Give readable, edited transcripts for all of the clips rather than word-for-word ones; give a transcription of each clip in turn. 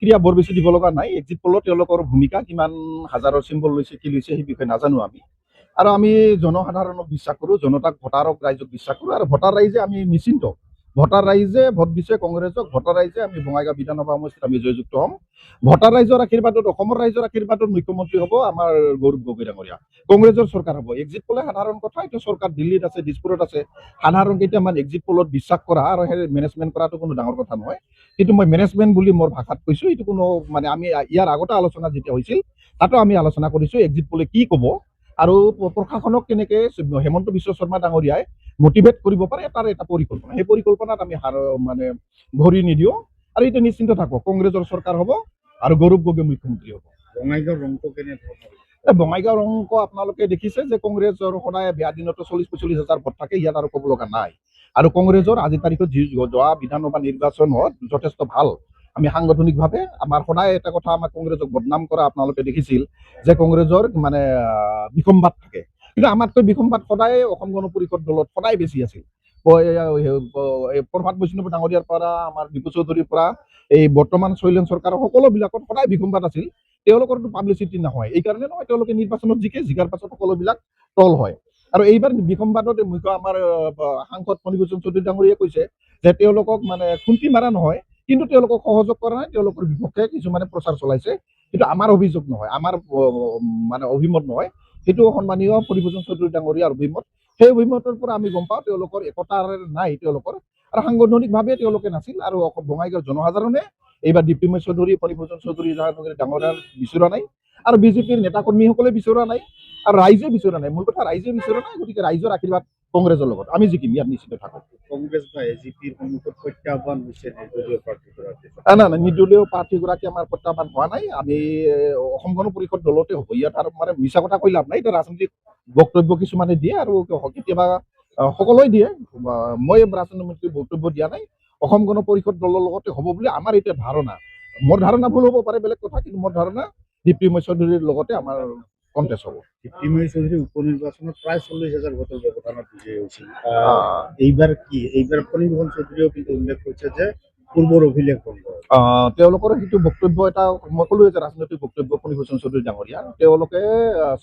প্ৰতিক্ৰিয়া বৰ বেছি দিব লগা নাই। এক্সিট পলত তেওঁলোকৰ ভূমিকা কিমান হাজাৰৰ চিম্বল লৈছে কি লৈছে সেই বিষয়ে নাজানো আমি। আৰু আমি জনসাধাৰণক বিশ্বাস কৰোঁ, জনতাক ভোটাৰক ৰাইজক বিশ্বাস কৰোঁ। আৰু ভোটাৰ ৰাইজে আমি নিশ্চিন্ত, ভোটাৰ ৰাইজে ভোট দিছে কংগ্ৰেছক, ভোটাৰ ৰাইজে আমি বঙাইগাঁও বিধানসভা সমষ্টিত আমি জয়যুক্ত হ'ম। ভোটাৰ ৰাইজৰ আশীৰ্বাদত, অসমৰ ৰাইজৰ আশীৰ্বাদত মুখ্যমন্ত্ৰী হ'ব আমাৰ গৌৰৱ গগৈ ডাঙৰীয়া, কংগ্ৰেছৰ চৰকাৰ হ'ব। এক্সিট পলে সাধাৰণ কথা, এইটো চৰকাৰ দিল্লীত আছে, দিছপুৰত আছে। সাধাৰণ কেইটামান এক্সিট পলত বিশ্বাস কৰা আৰু সেই মেনেজমেণ্ট কৰাটো কোনো ডাঙৰ কথা নহয়। কিন্তু মই মেনেজমেণ্ট বুলি মোৰ ভাষাত কৈছোঁ, এইটো কোনো মানে আমি ইয়াৰ আগতে আলোচনা যেতিয়া হৈছিল তাতো আমি আলোচনা কৰিছোঁ এক্সিট পলে কি ক'ব আৰু প্ৰশাসনক কেনেকৈ হেমন্ত বিশ্ব শৰ্মা ডাঙৰীয়াই মটিভেট কৰিব পাৰে তাৰ এটা পৰিকল্পনা। সেই পৰিকল্পনাত আমি মানে ভৰি নিদিওঁ আৰু এইটো নিশ্চিন্ত থাকক, কংগ্ৰেছৰ চৰকাৰ হ'ব আৰু গৌৰৱ গগৈ মুখ্যমন্ত্ৰী হ'ব। বঙাইগাঁৱৰ ৰংটো কেনেধৰণৰ? বঙাইগাঁৱৰ অংক আপোনালোকে দেখিছে যে কংগ্ৰেছৰ সদায় বেয়া দিনতো 40-45 হাজাৰ ভোট থাকে, ইয়াত আৰু ক'ব লগা নাই। আৰু কংগ্ৰেছৰ আজিৰ তাৰিখত যোৱা বিধানসভা নিৰ্বাচনত যথেষ্ট ভাল। আমি সাংগঠনিকভাৱে আমাৰ সদায় এটা কথা, আমাৰ কংগ্ৰেছক বদনাম কৰা আপোনালোকে দেখিছিল যে কংগ্ৰেছৰ মানে বিসম্বাদ থাকে, কিন্তু আমাতকৈ বিসম্বাদ সদায় অসম গণ পৰিষদ দলত সদায় বেছি আছিল। প্ৰভাত বৈষ্ণৱ ডাঙৰীয়াৰ পৰা আমাৰ ডিপু চৌধুৰীৰ পৰা এই বৰ্তমান শৈলেন চৰকাৰৰ সকলোবিলাকত সদায় বিসম্বাদ আছিল। তেওঁলোকৰতো পাব্লিচিটি নহয়, এইকাৰণে নহয় তেওঁলোকে নিৰ্বাচনত জিকাৰ পাছত সকলোবিলাক ট্ৰল হয়। আৰু এইবাৰ বিসম্বাদত মুখ্য আমাৰ সাংসদ ফণীভূষণ চৌধুৰী ডাঙৰীয়াই কৈছে যে তেওঁলোকক মানে খুন্তি মাৰা নহয়, কিন্তু তেওঁলোকক সহযোগ কৰা নাই, তেওঁলোকৰ বিপক্ষে কিছুমানে প্ৰচাৰ চলাইছে। কিন্তু আমাৰ অভিযোগ নহয়, আমাৰ মানে অভিমত নহয়, সেইটো সন্মানীয় ফণীভূষণ চৌধুৰী ডাঙৰীয়াৰ অভিমত। সেই অভিমতৰ পৰা আমি গম পাওঁ তেওঁলোকৰ একতাৰ নাই তেওঁলোকৰ, আৰু সাংগঠনিকভাৱে তেওঁলোকে নাছিল। আৰু বঙাইগাঁৱৰ জনসাধাৰণে এইবাৰ দীপ্তিময় চৌধুৰী, ফণীভূষণ চৌধুৰী ডাঙৰীয়াৰ বিচৰা নাই, আৰু বিজেপিৰ নেতাকৰ্মীসকলে বিচৰা নাই, আৰু ৰাইজে বিচৰা নাই। মূল কথা ৰাইজে বিচৰা নাই, গতিকে ৰাইজৰ আশীৰ্বাদ কংগ্ৰেছৰ লগত আমি জিকিম, ইয়াত নিশ্চিত থাকক। কংগ্ৰেছ বা এজিপিৰ সন্মুখত প্ৰত্যাহ্বান হৈছে নিৰ্দলীয় প্ৰাৰ্থীগৰাকী। নাই, নিৰ্দলীয় প্ৰাৰ্থীগৰাকী আমাৰ প্ৰত্যাহ্বান হোৱা নাই। আমি অসম গণ পৰিষদ দলতে হ'ব, ইয়াত আৰু মানে মিছা কথা কৈ লাভ নাই। এতিয়া ৰাজনৈতিক বক্তব্য কিছুমানে দিয়ে আৰু কেতিয়াবা সকলোৱে দিয়ে, মই ৰাজনৈতিক বক্তব্য দিয়া নাই। অসম গণ পৰিষদ দলৰ লগতে হ'ব বুলি আমাৰ এতিয়া ধাৰণা। মোৰ ধাৰণা ভুল হ'ব পাৰে, বেলেগ কথা, কিন্তু মোৰ ধাৰণা দীপ্তিময় চৌধুৰীৰ লগতে আমাৰ কণ্টেষ্ট হ'ব। দীপ্তিময় চৌধুৰী উপ নিৰ্বাচনত প্ৰায় 40,000 ভোটৰ ব্যৱধানত বিজয়ী হৈছিল। এইবাৰ কি? এইবাৰ ফণীভূষণ চৌধুৰীয়েও কিন্তু উল্লেখ কৰিছে যে পূৰ্বৰ অভিলেখ ভংগ। তেওঁলোকৰ সেইটো বক্তব্য এটা মই ক'লো যে ৰাজনৈতিক বক্তব্য ফণীভূষণ চৌধুৰী ডাঙৰীয়া, তেওঁলোকে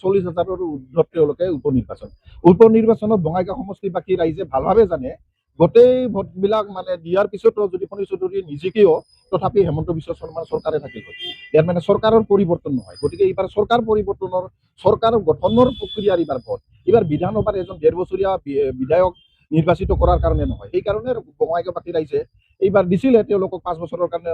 40,000ৰ ঊৰ্ধত তেওঁলোকে উপ নিৰ্বাচনত বঙাইগাঁও সমষ্টিবাসী ৰাইজে ভালভাৱে জানে। গোটেই ভোটবিলাক মানে দিয়াৰ পিছতো যদি ফণী চৌধুৰী নিজিকেও তথাপি হেমন্ত বিশ্ব শৰ্মাৰ চৰকাৰে থাকিব। ইয়াৰ মানে চৰকাৰৰ পৰিৱৰ্তন নহয়, গতিকে এইবাৰ চৰকাৰ পৰিৱৰ্তনৰ, চৰকাৰ গঠনৰ প্ৰক্ৰিয়াৰ এইবাৰ ভোট। এইবাৰ বিধানসভাৰ এজন 1.5 বছৰীয়া বিধায়ক নিৰ্বাচিত কৰাৰ কাৰণে নহয়, সেইকাৰণে বঙাইগাঁওবাসী ৰাইজে এইবাৰ দিছিলে তেওঁলোকক 5 বছৰৰ কাৰণে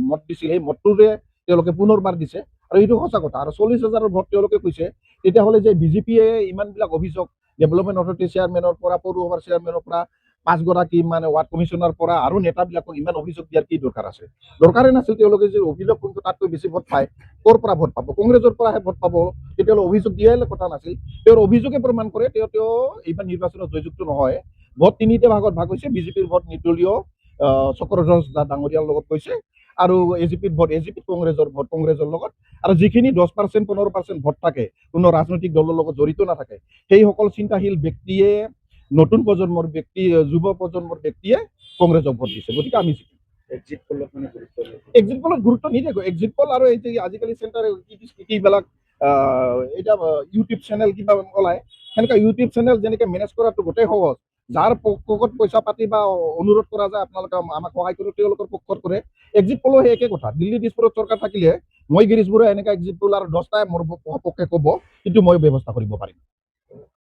মত দিছিল। সেই মতটোৰে তেওঁলোকে পুনৰবাৰ দিছে, আৰু এইটো সঁচা কথা। আৰু 40,000ৰ ভোট তেওঁলোকে কৈছে, তেতিয়াহ'লে যে বিজেপিয়ে ইমানবিলাক অভিযোগ ডেভেলপমেণ্ট অথৰিটি চেয়াৰমেনৰ পৰা, পৌৰসভাৰ চেয়াৰমেনৰ পৰা, 5গৰাকী মানে ৱাৰ্ড কমিশ্যনাৰ পৰা আৰু নেতাবিলাকক ইমান অভিযোগ দিয়াৰ কি দৰকাৰ আছে? দৰকাৰে নাছিল। তেওঁলোকে যে অভিযোগ কিন্তু তাতকৈ বেছি ভোট পায়, ক'ৰ পৰা ভোট পাব? কংগ্ৰেছৰ পৰাহে ভোট পাব, তেতিয়াহ'লে অভিযোগ দিয়াই কথা নাছিল। তেওঁৰ অভিযোগে প্ৰমাণ কৰে তেওঁ এইবাৰ নিৰ্বাচনত জয়যুক্ত নহয়। ভোট 3টা ভাগত ভাগ হৈছে, বিজেপিৰ ভোট নিৰ্দলীয় চক্ৰধ্বজ ডাঙৰীয়াৰ লগত গৈছে, আৰু এজিপিত কংগ্ৰেছৰ ভোট কংগ্ৰেছৰ লগত, আৰু যিখিনি 10%, 15% ভোট থাকে কোনো ৰাজনৈতিক দলৰ লগত জড়িত নাথাকে, সেইসকল চিন্তাশীল ব্যক্তিয়ে, নতুন প্ৰজন্মৰ ব্যক্তি, যুৱ প্ৰজন্মৰ ব্যক্তিয়ে কংগ্ৰেছক ভোট দিছে। গতিকে আমি এক্সিট পলত মানে এক্সিট পলত গুৰুত্ব নিদিয়ে। এক্সিট পল আৰু এই যে আজিকালি চেণ্টাৰ কিবিলাক এতিয়া ইউটিউব চেনেল কিবা ওলায়, সেনেকুৱা ইউটিউব চেনেল যেনেকৈ মেনেজ কৰাটো গোটেই সহজ। যাৰ পক্ষত পইচা পাতি বা অনুৰোধ কৰা যায় আপোনালোকে আমাক সহায় কৰি তেওঁলোকৰ পক্ষত কৰে। এক্সিট পলো সেই একে কথা। দিল্লী দিছপুৰত চৰকাৰ থাকিলে মই গিৰিশ বৰুৱা এনেকৈ এক্সিট পল আৰু 10টাই মোৰ পক্ষে ক'ব, কিন্তু মই ব্যৱস্থা কৰিব পাৰিম।